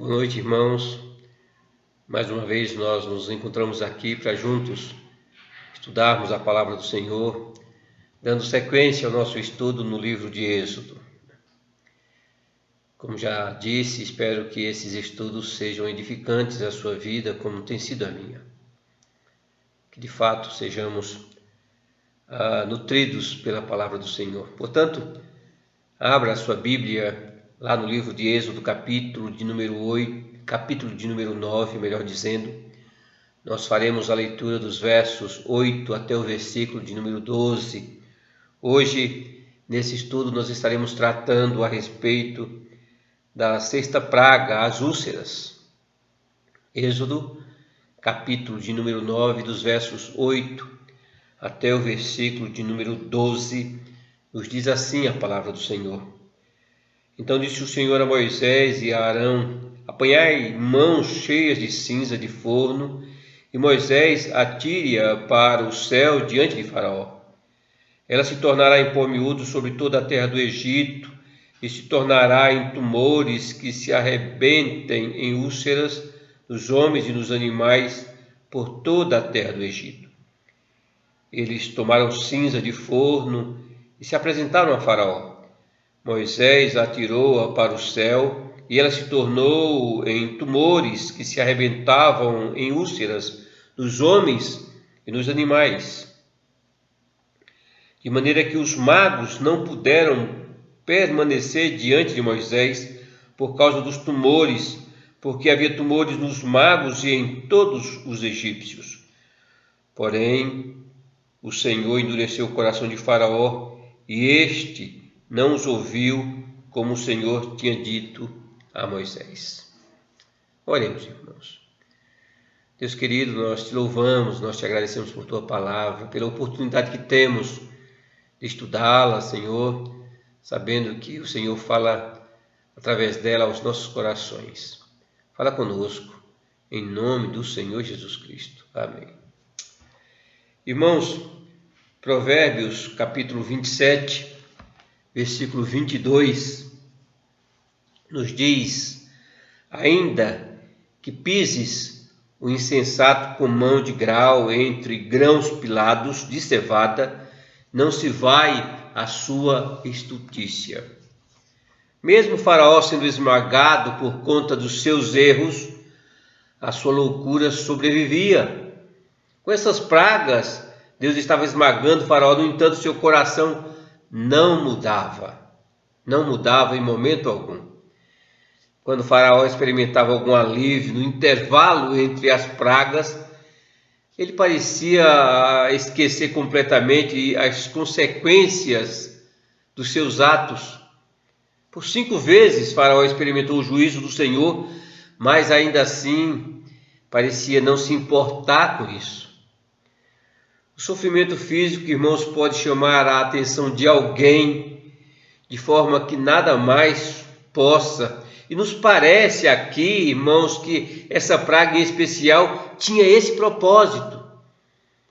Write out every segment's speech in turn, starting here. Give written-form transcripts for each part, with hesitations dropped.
Boa noite, irmãos. Mais uma vez nós nos encontramos aqui para juntos estudarmos a palavra do Senhor, dando sequência ao nosso estudo no livro de Êxodo. Como já disse, espero que esses estudos sejam edificantes à sua vida, como tem sido a minha. Que de fato sejamos nutridos pela palavra do Senhor. Portanto, abra a sua Bíblia lá no livro de Êxodo, capítulo de número 9, melhor dizendo. Nós faremos a leitura dos versos 8 até o versículo de número 12. Hoje, nesse estudo, nós estaremos tratando a respeito da sexta praga, as úlceras. Êxodo, capítulo de número 9, dos versos 8 até o versículo de número 12, nos diz assim a palavra do Senhor. Então disse o Senhor a Moisés e a Arão: apanhai mãos cheias de cinza de forno, e Moisés atire-a para o céu diante de Faraó. Ela se tornará em pó miúdo sobre toda a terra do Egito, e se tornará em tumores que se arrebentem em úlceras nos homens e nos animais por toda a terra do Egito. Eles tomaram cinza de forno e se apresentaram a Faraó. Moisés atirou-a para o céu, e ela se tornou em tumores que se arrebentavam em úlceras nos homens e nos animais. De maneira que os magos não puderam permanecer diante de Moisés por causa dos tumores, porque havia tumores nos magos e em todos os egípcios. Porém, o Senhor endureceu o coração de Faraó, e este não os ouviu, como o Senhor tinha dito a Moisés. Oremos, irmãos. Deus querido, nós te louvamos, nós te agradecemos por tua palavra, pela oportunidade que temos de estudá-la, Senhor, sabendo que o Senhor fala através dela aos nossos corações. Fala conosco, em nome do Senhor Jesus Cristo. Amém. Irmãos, Provérbios capítulo 27, versículo 22, nos diz: ainda que pises o insensato com mão de grau entre grãos pilados de cevada, não se vai a sua estultícia. Mesmo Faraó sendo esmagado por conta dos seus erros, a sua loucura sobrevivia. Com essas pragas, Deus estava esmagando Faraó, no entanto, seu coração não mudava em momento algum. Quando Faraó experimentava algum alívio no intervalo entre as pragas, ele parecia esquecer completamente as consequências dos seus atos. Por 5 vezes Faraó experimentou o juízo do Senhor, mas ainda assim parecia não se importar com isso. O sofrimento físico, irmãos, pode chamar a atenção de alguém de forma que nada mais possa. E nos parece aqui, irmãos, que essa praga em especial tinha esse propósito.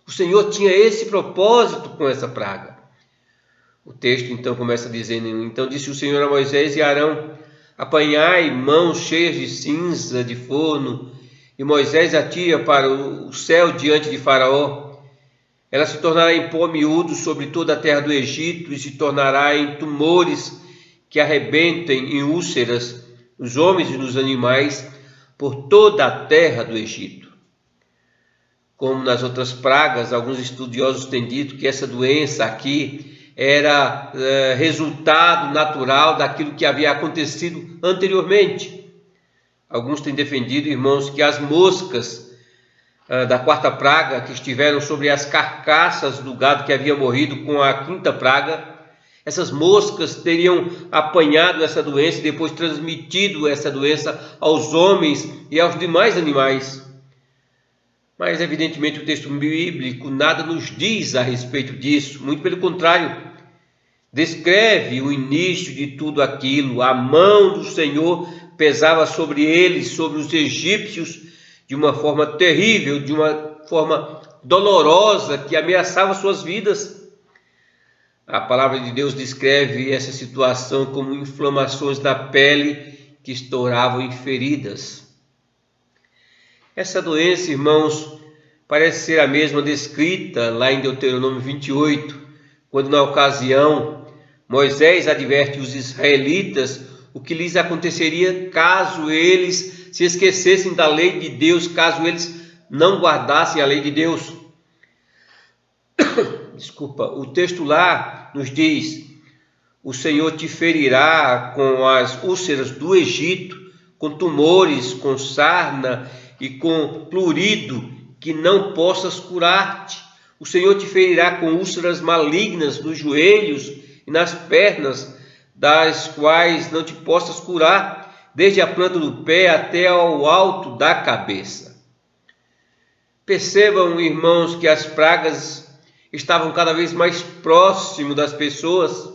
O Senhor tinha esse propósito com essa praga. O texto então começa dizendo: então disse o Senhor a Moisés e a Arão: apanhai mãos cheias de cinza de forno, e Moisés atira para o céu diante de Faraó. Ela se tornará em pó miúdo sobre toda a terra do Egito, e se tornará em tumores que arrebentem em úlceras nos homens e nos animais por toda a terra do Egito. Como nas outras pragas, alguns estudiosos têm dito que essa doença aqui era resultado natural daquilo que havia acontecido anteriormente. Alguns têm defendido, irmãos, que as moscas da quarta praga, que estiveram sobre as carcaças do gado que havia morrido com a quinta praga, essas moscas teriam apanhado essa doença e depois transmitido essa doença aos homens e aos demais animais. Mas evidentemente o texto bíblico nada nos diz a respeito disso, muito pelo contrário, descreve o início de tudo aquilo. A mão do Senhor pesava sobre eles, sobre os egípcios, de uma forma terrível, de uma forma dolorosa que ameaçava suas vidas. A palavra de Deus descreve essa situação como inflamações da pele que estouravam em feridas. Essa doença, irmãos, parece ser a mesma descrita lá em Deuteronômio 28, quando na ocasião Moisés adverte os israelitas o que lhes aconteceria caso eles se esquecessem da lei de Deus, caso eles não guardassem a lei de Deus. Desculpa, o texto lá nos diz: o Senhor te ferirá com as úlceras do Egito, com tumores, com sarna e com plurido, que não possas curar-te. O Senhor te ferirá com úlceras malignas nos joelhos e nas pernas, das quais não te possas curar, desde a planta do pé até ao alto da cabeça. Percebam, irmãos, que as pragas estavam cada vez mais próximo das pessoas.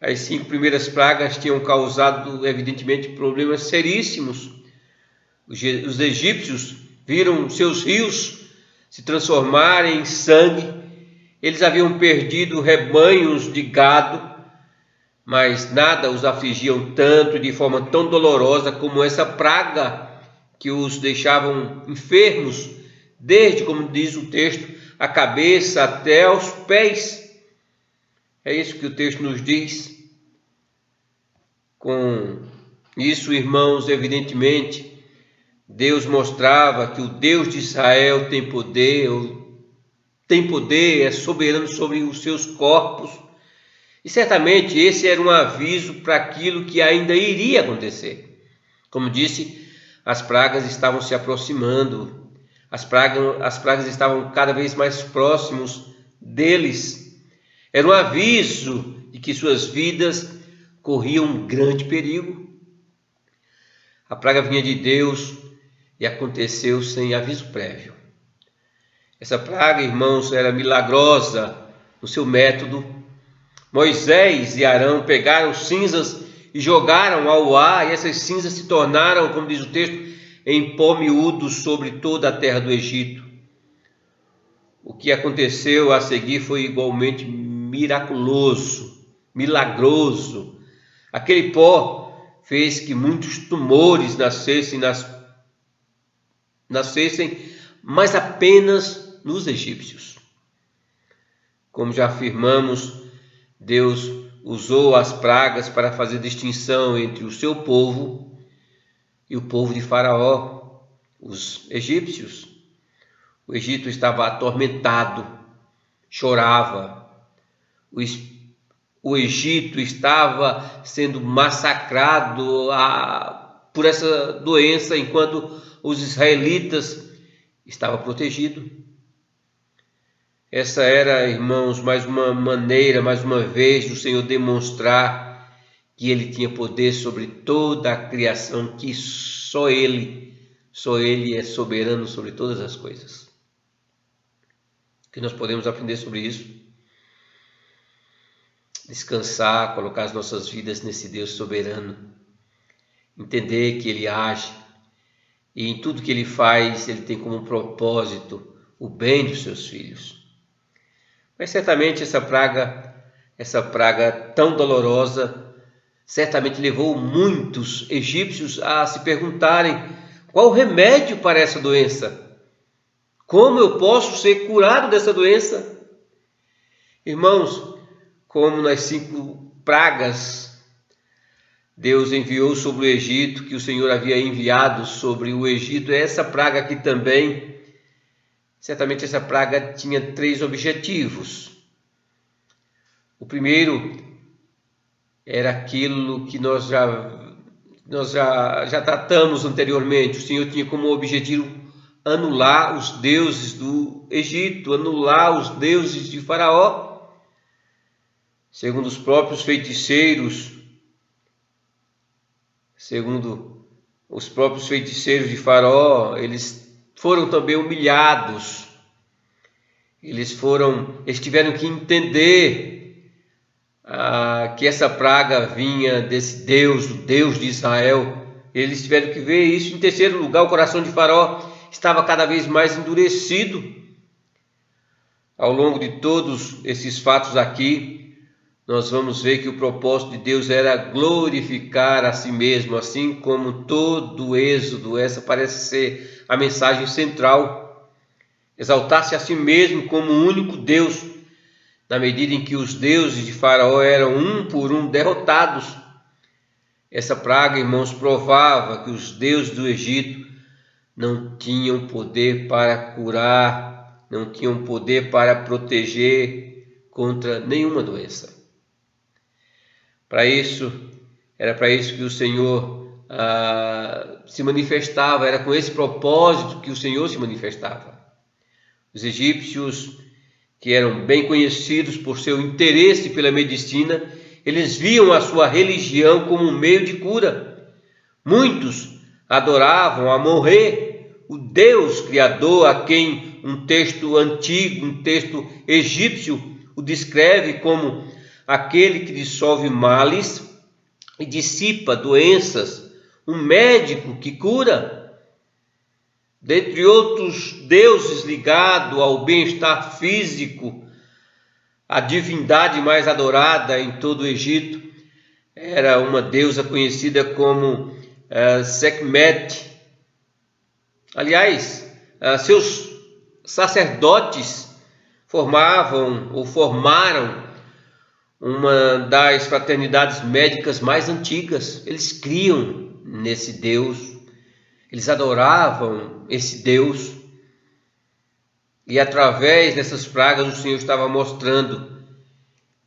As 5 primeiras pragas tinham causado, evidentemente, problemas seríssimos. Os egípcios viram seus rios se transformarem em sangue. Eles haviam perdido rebanhos de gado, mas nada os afligiam tanto e de forma tão dolorosa como essa praga que os deixavam enfermos, desde, como diz o texto, a cabeça até aos pés. É isso que o texto nos diz. Com isso, irmãos, evidentemente, Deus mostrava que o Deus de Israel tem poder, é soberano sobre os seus corpos. E certamente esse era um aviso para aquilo que ainda iria acontecer. Como disse, as pragas estavam se aproximando, as pragas estavam cada vez mais próximos deles. Era um aviso de que suas vidas corriam um grande perigo. A praga vinha de Deus e aconteceu sem aviso prévio. Essa praga, irmãos, era milagrosa no seu método. Moisés e Arão pegaram cinzas e jogaram ao ar, e essas cinzas se tornaram, como diz o texto, em pó miúdo sobre toda a terra do Egito. O que aconteceu a seguir foi igualmente miraculoso, milagroso. Aquele pó fez que muitos tumores nascessem, mas apenas nos egípcios. Como já afirmamos, Deus usou as pragas para fazer distinção entre o seu povo e o povo de Faraó, os egípcios. O Egito estava atormentado, chorava. O Egito estava sendo massacrado por essa doença, enquanto os israelitas estavam protegidos. Essa era, irmãos, mais uma maneira, mais uma vez, do Senhor demonstrar que Ele tinha poder sobre toda a criação, que só Ele é soberano sobre todas as coisas. O que nós podemos aprender sobre isso? Descansar, colocar as nossas vidas nesse Deus soberano, entender que Ele age e em tudo que Ele faz, Ele tem como propósito o bem dos seus filhos. Mas certamente essa praga tão dolorosa, certamente levou muitos egípcios a se perguntarem: qual o remédio para essa doença? Como eu posso ser curado dessa doença? Irmãos, como nas 5 pragas Deus enviou sobre o Egito, que o Senhor havia enviado sobre o Egito, essa praga aqui também, certamente essa praga tinha 3 objetivos. O primeiro era aquilo que nós já tratamos anteriormente. O Senhor tinha como objetivo anular os deuses do Egito, anular os deuses de Faraó. Segundo os próprios feiticeiros, de Faraó, eles foram também humilhados. Eles tiveram que entender que essa praga vinha desse Deus, o Deus de Israel. Eles tiveram que ver isso. Em terceiro lugar, o coração de Faraó estava cada vez mais endurecido. Ao longo de todos esses fatos aqui, nós vamos ver que o propósito de Deus era glorificar a si mesmo, assim como todo o Êxodo, essa parece ser a mensagem central. Exaltar-se a si mesmo como o único Deus, na medida em que os deuses de Faraó eram um por um derrotados. Essa praga, irmãos, provava que os deuses do Egito não tinham poder para curar, não tinham poder para proteger contra nenhuma doença. Era para isso que o Senhor se manifestava, era com esse propósito que o Senhor se manifestava. Os egípcios, que eram bem conhecidos por seu interesse pela medicina, eles viam a sua religião como um meio de cura. Muitos adoravam Amon-Rê, o Deus Criador, a quem um texto antigo, um texto egípcio, o descreve como aquele que dissolve males e dissipa doenças, um médico que cura. Dentre outros deuses ligados ao bem-estar físico, a divindade mais adorada em todo o Egito era uma deusa conhecida como Sekhmet. Aliás, seus sacerdotes formaram uma das fraternidades médicas mais antigas. Eles criam nesse Deus, eles adoravam esse Deus, e através dessas pragas o Senhor estava mostrando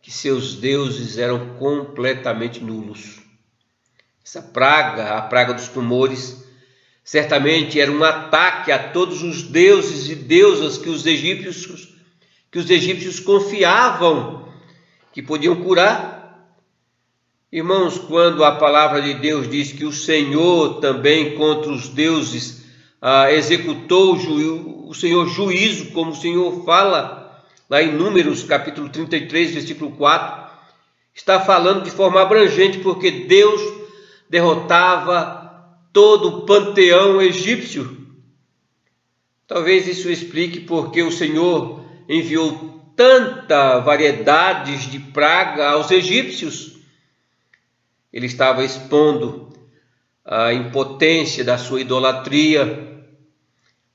que seus deuses eram completamente nulos. Essa praga, a praga dos tumores, certamente era um ataque a todos os deuses e deusas que os egípcios confiavam que podiam curar. Irmãos, quando a palavra de Deus diz que o Senhor também contra os deuses executou o Senhor juízo, como o Senhor fala lá em Números capítulo 33, versículo 4, está falando de forma abrangente, porque Deus derrotava todo o panteão egípcio. Talvez isso explique porque o Senhor enviou tanta variedade de praga aos egípcios. Ele estava expondo a impotência da sua idolatria,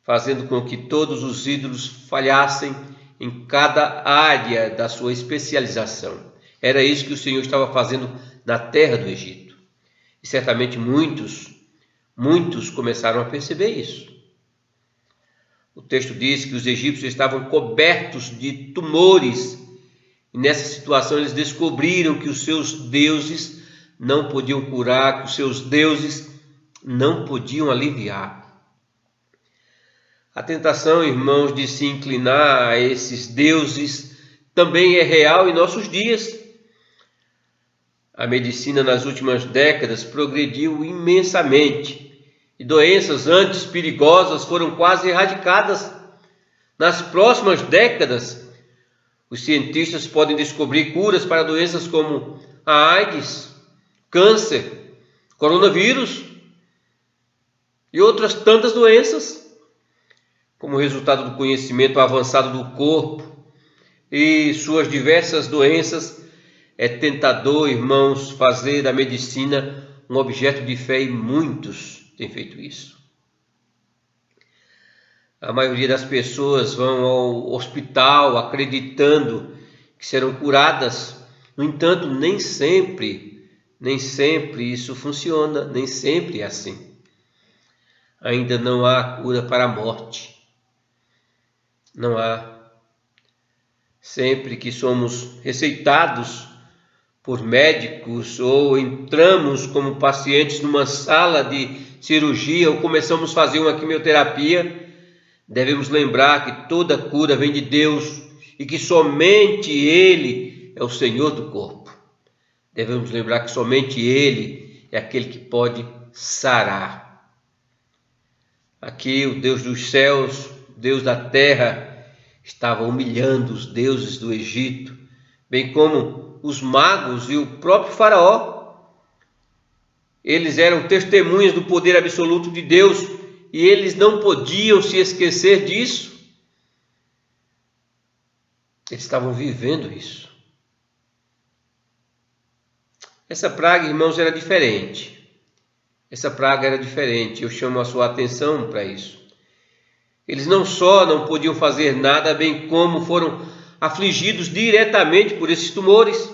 fazendo com que todos os ídolos falhassem em cada área da sua especialização. Era isso que o Senhor estava fazendo na terra do Egito. E certamente muitos começaram a perceber isso. O texto diz que os egípcios estavam cobertos de tumores, e nessa situação eles descobriram que os seus deuses não podiam curar, que os seus deuses não podiam aliviar. A tentação, irmãos, de se inclinar a esses deuses também é real em nossos dias. A medicina nas últimas décadas progrediu imensamente e doenças antes perigosas foram quase erradicadas. Nas próximas décadas, os cientistas podem descobrir curas para doenças como a AIDS, câncer, coronavírus e outras tantas doenças. Como resultado do conhecimento avançado do corpo e suas diversas doenças, é tentador, irmãos, fazer da medicina um objeto de fé, e muitos têm feito isso. A maioria das pessoas vão ao hospital acreditando que serão curadas. No entanto, nem sempre isso funciona, nem sempre é assim. Ainda não há cura para a morte. Não há. Sempre que somos receitados por médicos ou entramos como pacientes numa sala de cirurgia ou começamos a fazer uma quimioterapia, devemos lembrar que toda cura vem de Deus e que somente Ele é o Senhor do corpo. Devemos lembrar que somente Ele é aquele que pode sarar. Aqui o Deus dos céus, Deus da terra, estava humilhando os deuses do Egito, bem como os magos e o próprio Faraó. Eles eram testemunhas do poder absoluto de Deus e eles não podiam se esquecer disso. Eles estavam vivendo isso. Essa praga, irmãos, era diferente. Essa praga era diferente. Eu chamo a sua atenção para isso. Eles não só não podiam fazer nada, bem como foram afligidos diretamente por esses tumores.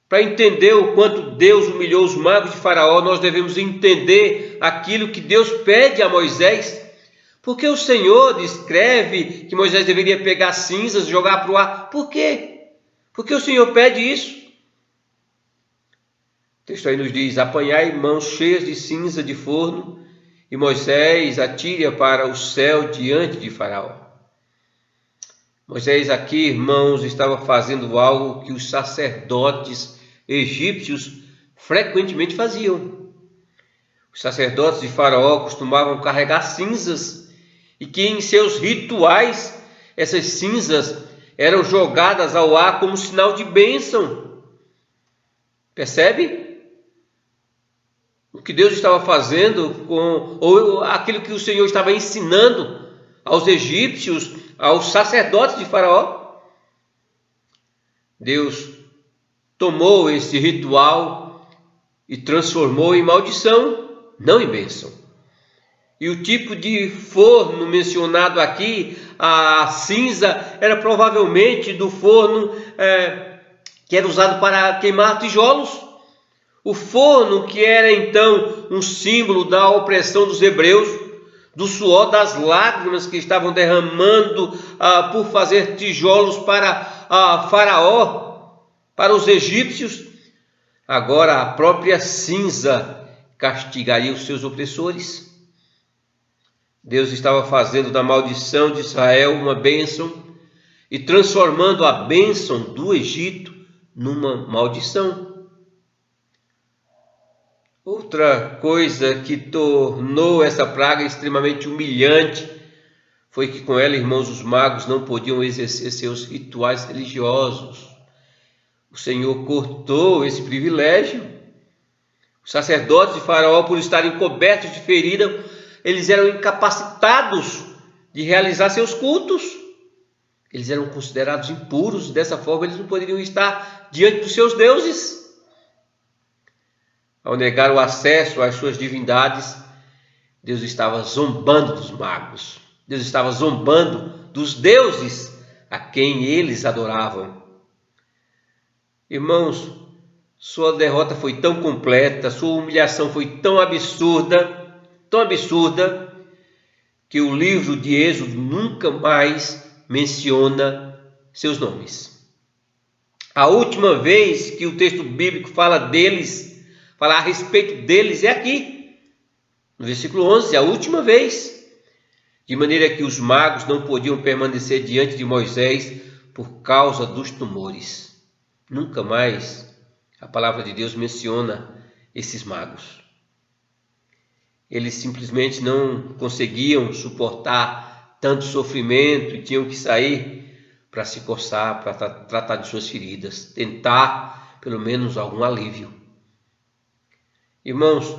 Para entender o quanto Deus humilhou os magos de Faraó, nós devemos entender aquilo que Deus pede a Moisés. Porque o Senhor descreve que Moisés deveria pegar cinzas e jogar para o ar. Por quê? Porque o Senhor pede isso. O texto aí nos diz: apanhai mãos cheias de cinza de forno, e Moisés atire-a para o céu diante de Faraó. Moisés aqui, irmãos, estava fazendo algo que os sacerdotes egípcios frequentemente faziam. Os sacerdotes de Faraó costumavam carregar cinzas e que em seus rituais essas cinzas eram jogadas ao ar como sinal de bênção. Percebe? O que Deus estava fazendo ou aquilo que o Senhor estava ensinando aos egípcios, aos sacerdotes de Faraó. Deus tomou esse ritual e transformou em maldição, não em bênção. E o tipo de forno mencionado aqui, a cinza, era provavelmente do forno que era usado para queimar tijolos. O forno que era então um símbolo da opressão dos hebreus, do suor, das lágrimas que estavam derramando por fazer tijolos para Faraó, para os egípcios. Agora a própria cinza castigaria os seus opressores. Deus estava fazendo da maldição de Israel uma bênção e transformando a bênção do Egito numa maldição. Outra coisa que tornou essa praga extremamente humilhante foi que com ela, irmãos, os magos não podiam exercer seus rituais religiosos. O Senhor cortou esse privilégio. Os sacerdotes de Faraó, por estarem cobertos de ferida, eles eram incapacitados de realizar seus cultos. Eles eram considerados impuros, dessa forma eles não poderiam estar diante dos seus deuses. Ao negar o acesso às suas divindades, Deus estava zombando dos magos. Deus estava zombando dos deuses a quem eles adoravam. Irmãos, sua derrota foi tão completa, sua humilhação foi tão absurda, que o livro de Êxodo nunca mais menciona seus nomes. A última vez que o texto bíblico fala a respeito deles, é aqui, no versículo 11, a última vez. De maneira que os magos não podiam permanecer diante de Moisés por causa dos tumores. Nunca mais a palavra de Deus menciona esses magos. Eles simplesmente não conseguiam suportar tanto sofrimento e tinham que sair para se coçar, para tratar de suas feridas, tentar pelo menos algum alívio. Irmãos,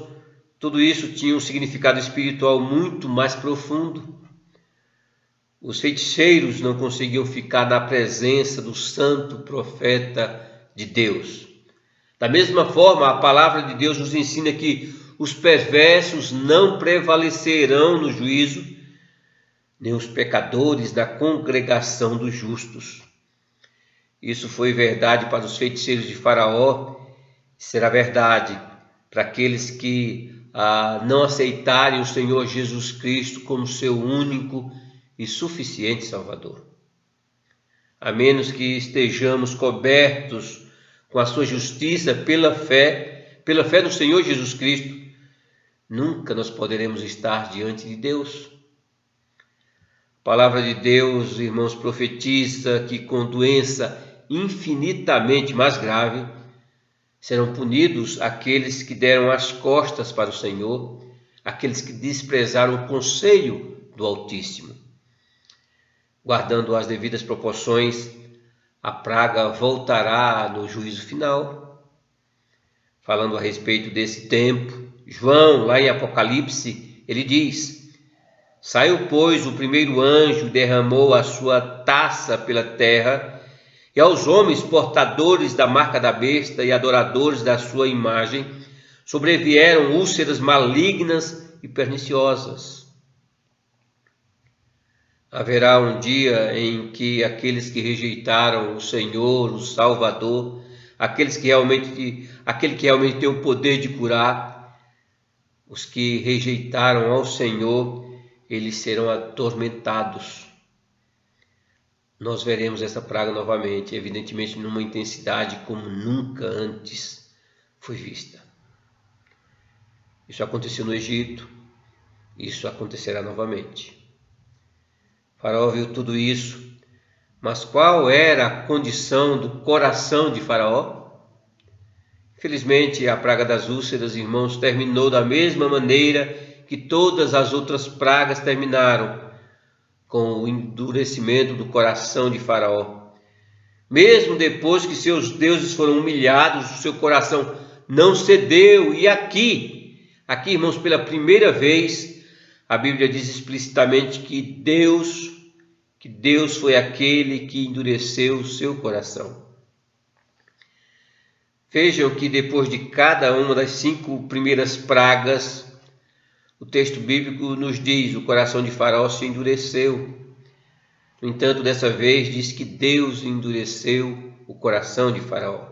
tudo isso tinha um significado espiritual muito mais profundo. Os feiticeiros não conseguiam ficar na presença do santo profeta de Deus. Da mesma forma, a palavra de Deus nos ensina que os perversos não prevalecerão no juízo, nem os pecadores na congregação dos justos. Isso foi verdade para os feiticeiros de Faraó, será verdade para aqueles que não aceitarem o Senhor Jesus Cristo como seu único e suficiente Salvador. A menos que estejamos cobertos com a sua justiça pela fé no Senhor Jesus Cristo, nunca nós poderemos estar diante de Deus. A palavra de Deus, irmãos, profetiza que com doença infinitamente mais grave serão punidos aqueles que deram as costas para o Senhor, aqueles que desprezaram o conselho do Altíssimo. Guardando as devidas proporções, a praga voltará no juízo final. Falando a respeito desse tempo, João, lá em Apocalipse, ele diz: saiu, pois, o primeiro anjo, derramou a sua taça pela terra, E aos homens portadores da marca da besta e adoradores da sua imagem sobrevieram úlceras malignas e perniciosas. Haverá um dia em que aqueles que rejeitaram o Senhor, o Salvador, aquele que realmente tem o poder de curar, os que rejeitaram ao Senhor, eles serão atormentados. Nós veremos essa praga novamente, evidentemente numa intensidade como nunca antes foi vista. Isso aconteceu no Egito, isso acontecerá novamente. Faraó viu tudo isso, mas qual era a condição do coração de Faraó? Infelizmente, a praga das úlceras, irmãos, terminou da mesma maneira que todas as outras pragas terminaram, com o endurecimento do coração de Faraó. Mesmo depois que seus deuses foram humilhados, o seu coração não cedeu. E aqui, irmãos, pela primeira vez, a Bíblia diz explicitamente que Deus foi aquele que endureceu o seu coração. Vejam que depois de cada uma das 5 primeiras pragas, o texto bíblico nos diz: o coração de Faraó se endureceu. No entanto, dessa vez diz que Deus endureceu o coração de Faraó.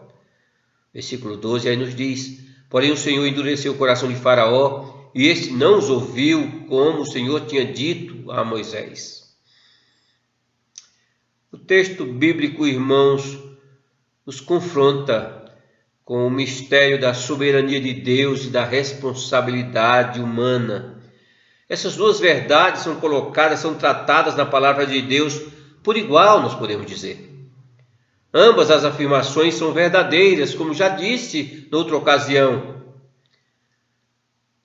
Versículo 12 aí nos diz: porém o Senhor endureceu o coração de Faraó, e este não os ouviu, como o Senhor tinha dito a Moisés. O texto bíblico, irmãos, nos confronta com o mistério da soberania de Deus e da responsabilidade humana. Essas duas verdades são tratadas na palavra de Deus por igual, nós podemos dizer. Ambas as afirmações são verdadeiras, como já disse noutra ocasião.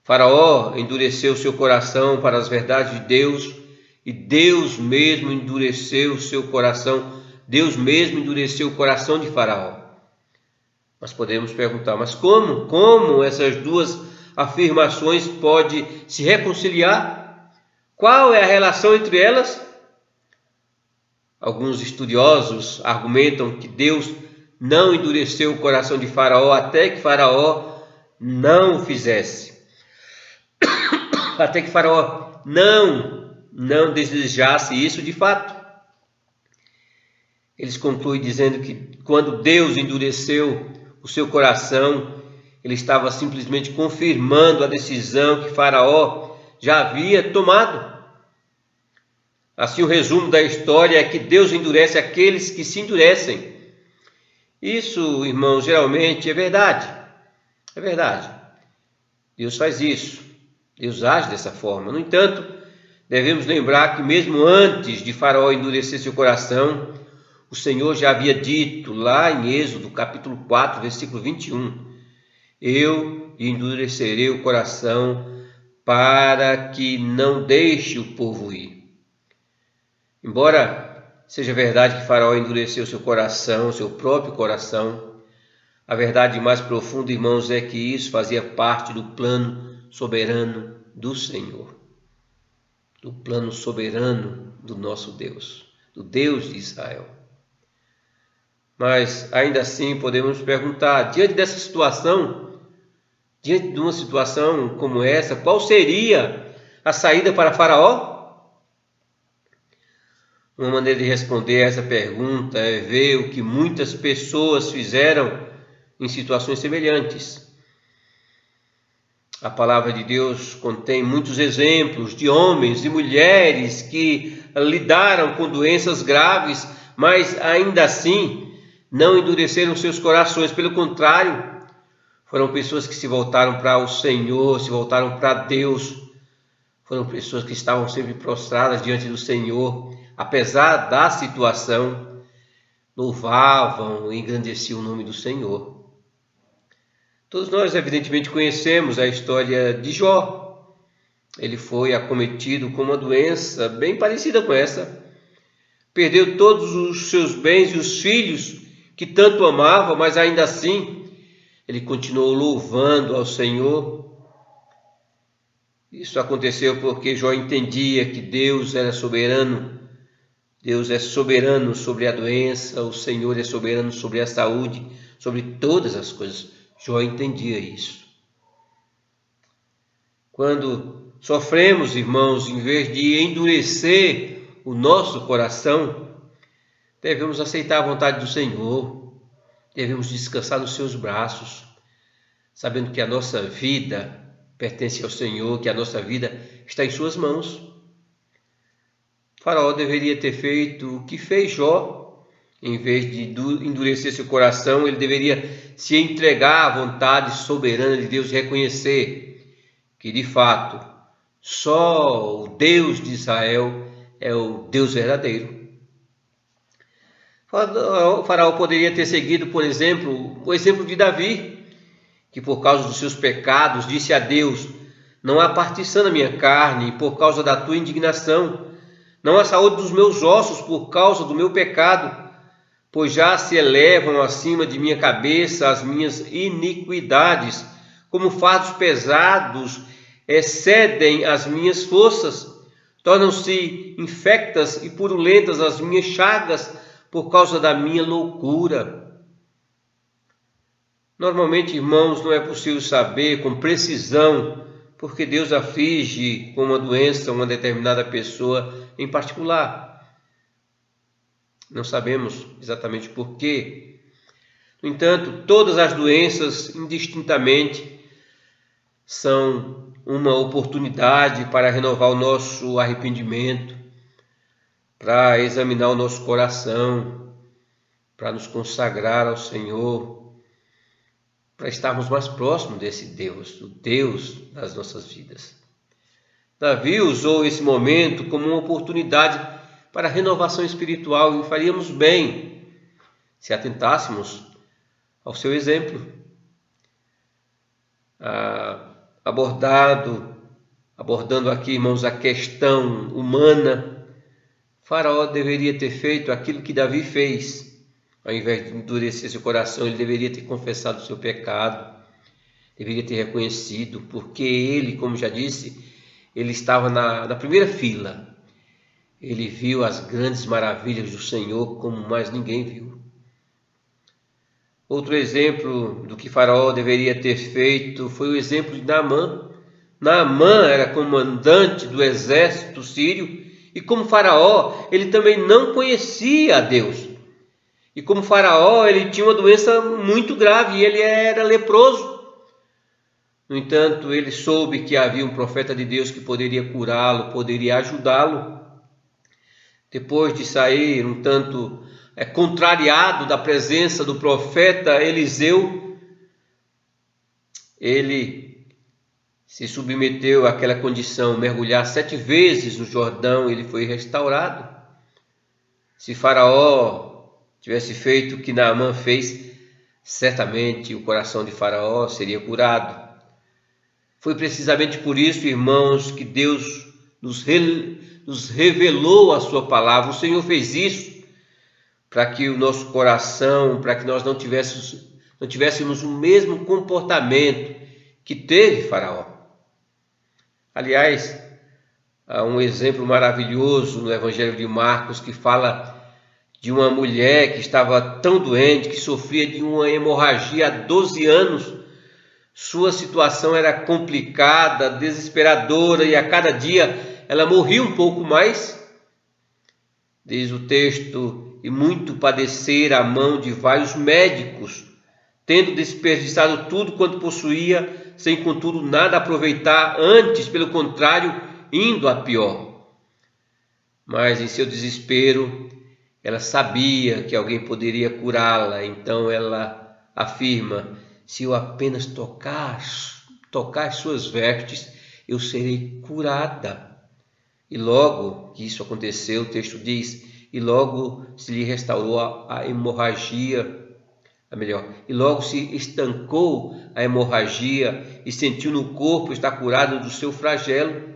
Faraó endureceu seu coração para as verdades de Deus, e Deus mesmo endureceu seu coração. Deus mesmo endureceu o coração de Faraó. Nós podemos perguntar, mas como essas duas afirmações podem se reconciliar? Qual é a relação entre elas? Alguns estudiosos argumentam que Deus não endureceu o coração de Faraó até que Faraó não o fizesse. Até que Faraó não desejasse isso de fato. Eles concluem dizendo que quando Deus endureceu o seu coração, ele estava simplesmente confirmando a decisão que Faraó já havia tomado. Assim, o resumo da história é que Deus endurece aqueles que se endurecem. Isso, irmãos, geralmente é verdade. É verdade. Deus faz isso. Deus age dessa forma. No entanto, devemos lembrar que mesmo antes de Faraó endurecer seu coração, o Senhor já havia dito lá em Êxodo, capítulo 4, versículo 21, eu lhe endurecerei o coração para que não deixe o povo ir. Embora seja verdade que Faraó endureceu seu coração, seu próprio coração, a verdade mais profunda, irmãos, é que isso fazia parte do plano soberano do Senhor, do plano soberano do nosso Deus, do Deus de Israel. Mas ainda assim podemos perguntar, diante dessa situação, diante de uma situação como essa, qual seria a saída para Faraó? Uma maneira de responder essa pergunta é ver o que muitas pessoas fizeram em situações semelhantes. A palavra de Deus contém muitos exemplos de homens e mulheres que lidaram com doenças graves, mas ainda assim não endureceram seus corações. Pelo contrário, foram pessoas que se voltaram para o Senhor, se voltaram para Deus. Foram pessoas que estavam sempre prostradas diante do Senhor, apesar da situação, louvavam e engrandeciam o nome do Senhor. Todos nós, evidentemente, conhecemos a história de Jó. Ele foi acometido com uma doença bem parecida com essa. Perdeu todos os seus bens e os filhos que tanto amava, mas ainda assim, ele continuou louvando ao Senhor. Isso aconteceu porque Jó entendia que Deus era soberano Deus é soberano sobre a doença, o Senhor é soberano sobre a saúde, sobre todas as coisas. Jó entendia isso. Quando sofremos, irmãos, em vez de endurecer o nosso coração, devemos aceitar a vontade do Senhor, devemos descansar nos seus braços, sabendo que a nossa vida pertence ao Senhor, que a nossa vida está em suas mãos. Faraó deveria ter feito o que fez Jó. Em vez de endurecer seu coração, ele deveria se entregar à vontade soberana de Deus e reconhecer que, de fato, só o Deus de Israel é o Deus verdadeiro. O faraó poderia ter seguido, por exemplo, o exemplo de Davi, que por causa dos seus pecados disse a Deus: não há partição na minha carne por causa da tua indignação, não há saúde dos meus ossos por causa do meu pecado, pois já se elevam acima de minha cabeça as minhas iniquidades, como fardos pesados excedem as minhas forças, tornam-se infectas e purulentas as minhas chagas por causa da minha loucura. Normalmente, irmãos, não é possível saber com precisão porque Deus aflige com uma doença uma determinada pessoa em particular. Não sabemos exatamente por quê. No entanto, todas as doenças, indistintamente, são uma oportunidade para renovar o nosso arrependimento, para examinar o nosso coração, para nos consagrar ao Senhor, para estarmos mais próximos desse Deus, o Deus das nossas vidas. Davi usou esse momento como uma oportunidade para a renovação espiritual e faríamos bem se atentássemos ao seu exemplo. Abordando aqui, irmãos, a questão humana, Faraó deveria ter feito aquilo que Davi fez. Ao invés de endurecer seu coração, ele deveria ter confessado o seu pecado, deveria ter reconhecido, porque ele, como já disse, ele estava na primeira fila. Ele viu as grandes maravilhas do Senhor como mais ninguém viu. Outro exemplo do que Faraó deveria ter feito foi o exemplo de Naamã. Naamã era comandante do exército sírio e, como Faraó, ele também não conhecia a Deus. E como Faraó, ele tinha uma doença muito grave e ele era leproso. No entanto, ele soube que havia um profeta de Deus que poderia curá-lo, poderia ajudá-lo. Depois de sair um tanto contrariado da presença do profeta Eliseu, ele se submeteu àquela condição, mergulhar 7 vezes no Jordão, ele foi restaurado. Se Faraó tivesse feito o que Naamã fez, certamente o coração de Faraó seria curado. Foi precisamente por isso, irmãos, que Deus nos revelou a sua palavra. O Senhor fez isso para que o nosso coração, para que nós não tivéssemos o mesmo comportamento que teve Faraó. Aliás, há um exemplo maravilhoso no Evangelho de Marcos que fala de uma mulher que estava tão doente, que sofria de uma hemorragia há 12 anos. Sua situação era complicada, desesperadora, e a cada dia ela morria um pouco mais. Diz o texto: e muito padecer à mão de vários médicos, tendo desperdiçado tudo quanto possuía, sem contudo nada aproveitar, antes, pelo contrário, indo a pior. Mas em seu desespero, ela sabia que alguém poderia curá-la, então ela afirma: se eu apenas tocar suas vestes, eu serei curada. E logo que isso aconteceu, o texto diz, e logo se lhe restaurou a hemorragia, e logo se estancou a hemorragia e sentiu no corpo estar curada do seu flagelo.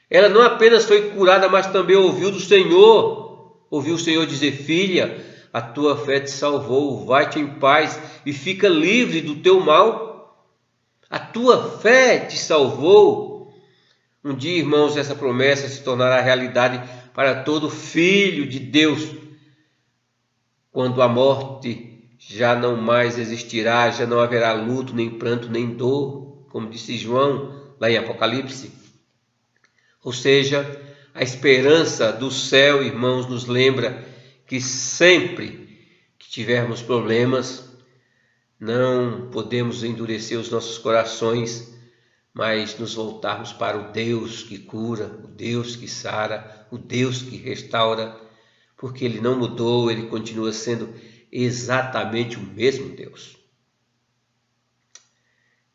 Ela não apenas foi curada, mas também ouviu o Senhor dizer: filha, a tua fé te salvou, vai-te em paz e fica livre do teu mal. A tua fé te salvou. Um dia, irmãos, essa promessa se tornará realidade para todo filho de Deus, quando a morte já não mais existirá, já não haverá luto, nem pranto, nem dor, como disse João lá em Apocalipse. Ou seja, a esperança do céu, irmãos, nos lembra que sempre que tivermos problemas, não podemos endurecer os nossos corações, mas nos voltarmos para o Deus que cura, o Deus que sara, o Deus que restaura, porque Ele não mudou, Ele continua sendo exatamente o mesmo Deus.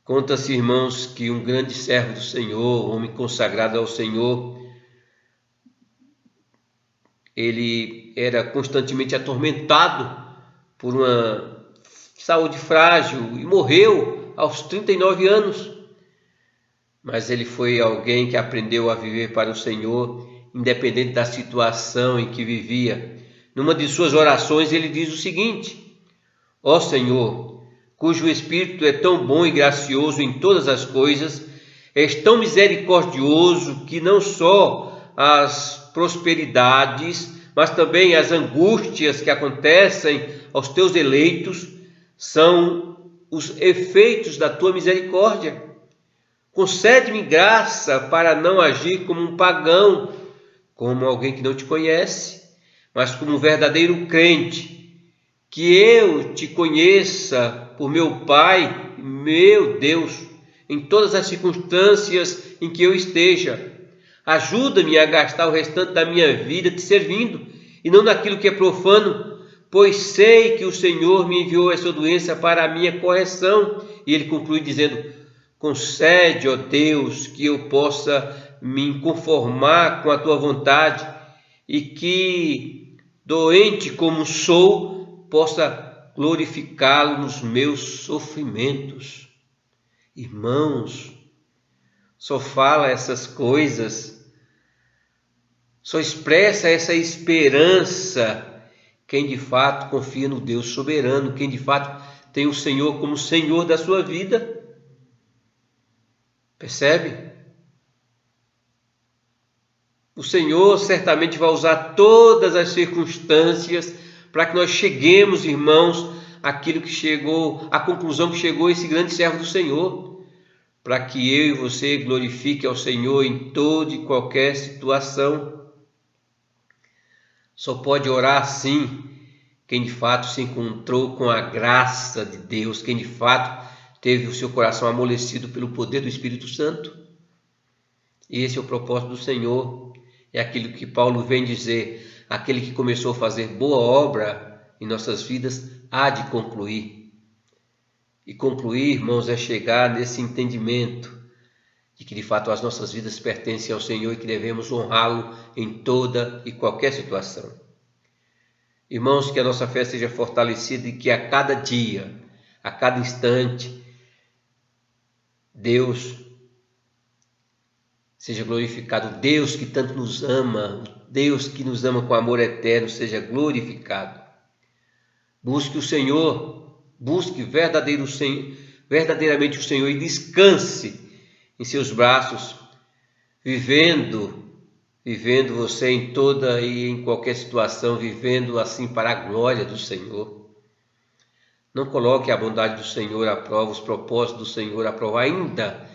Conta-se, irmãos, que um grande servo do Senhor, um homem consagrado ao Senhor, ele era constantemente atormentado por uma saúde frágil e morreu aos 39 anos. Mas ele foi alguém que aprendeu a viver para o Senhor, independente da situação em que vivia. Numa de suas orações ele diz o seguinte: ó Senhor, cujo Espírito é tão bom e gracioso em todas as coisas, és tão misericordioso que não só as prosperidades, mas também as angústias que acontecem aos teus eleitos são os efeitos da tua misericórdia. Concede-me graça para não agir como um pagão, como alguém que não te conhece, mas como um verdadeiro crente, que eu te conheça por meu Pai, meu Deus, em todas as circunstâncias em que eu esteja. Ajuda-me a gastar o restante da minha vida te servindo, e não naquilo que é profano, pois sei que o Senhor me enviou essa doença para a minha correção. E ele conclui dizendo: concede, ó Deus, que eu possa me conformar com a tua vontade e que, doente como sou, possa glorificá-lo nos meus sofrimentos. Irmãos, só fala essas coisas, só expressa essa esperança quem de fato confia no Deus soberano, quem de fato tem o Senhor como Senhor da sua vida. Percebe? O Senhor certamente vai usar todas as circunstâncias para que nós cheguemos, irmãos, àquilo que chegou, à conclusão que chegou esse grande servo do Senhor, para que eu e você glorifique ao Senhor em toda e qualquer situação. Só pode orar assim quem de fato se encontrou com a graça de Deus, quem de fato teve o seu coração amolecido pelo poder do Espírito Santo. E esse é o propósito do Senhor, é aquilo que Paulo vem dizer: aquele que começou a fazer boa obra em nossas vidas há de concluir. E concluir, irmãos, é chegar nesse entendimento de que de fato as nossas vidas pertencem ao Senhor e que devemos honrá-lo em toda e qualquer situação. Irmãos, que a nossa fé seja fortalecida e que a cada dia, a cada instante, Deus seja glorificado. Deus que tanto nos ama, Deus que nos ama com amor eterno, seja glorificado. Busque o Senhor, busque verdadeiramente o Senhor e descanse em seus braços, vivendo você em toda e em qualquer situação, vivendo assim para a glória do Senhor. Não coloque a bondade do Senhor à prova, os propósitos do Senhor à prova, ainda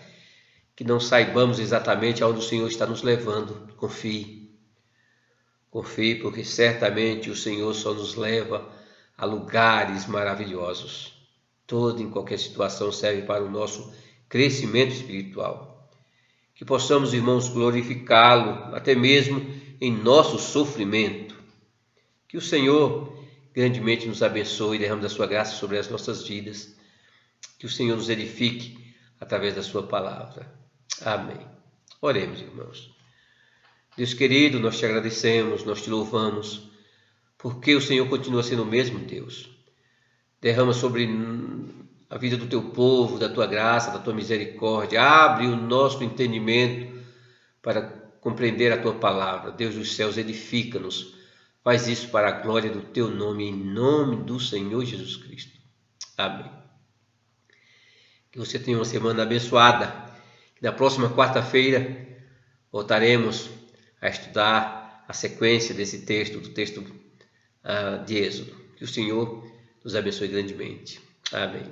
que não saibamos exatamente aonde o Senhor está nos levando. Confie, porque certamente o Senhor só nos leva a lugares maravilhosos. Toda e qualquer situação serve para o nosso crescimento espiritual. Que possamos, irmãos, glorificá-lo, até mesmo em nosso sofrimento. Que o Senhor grandemente nos abençoe e derrame da sua graça sobre as nossas vidas. Que o Senhor nos edifique através da sua palavra. Amém. Oremos, irmãos. Deus querido, nós te agradecemos, nós te louvamos, porque o Senhor continua sendo o mesmo Deus. Derrama sobre a vida do teu povo, da tua graça, da tua misericórdia. Abre o nosso entendimento para compreender a tua palavra. Deus dos céus, edifica-nos. Faz isso para a glória do teu nome, em nome do Senhor Jesus Cristo. Amém. Que você tenha uma semana abençoada. Na próxima quarta-feira voltaremos a estudar a sequência desse texto, do texto de Êxodo. Que o Senhor nos abençoe grandemente. Amém.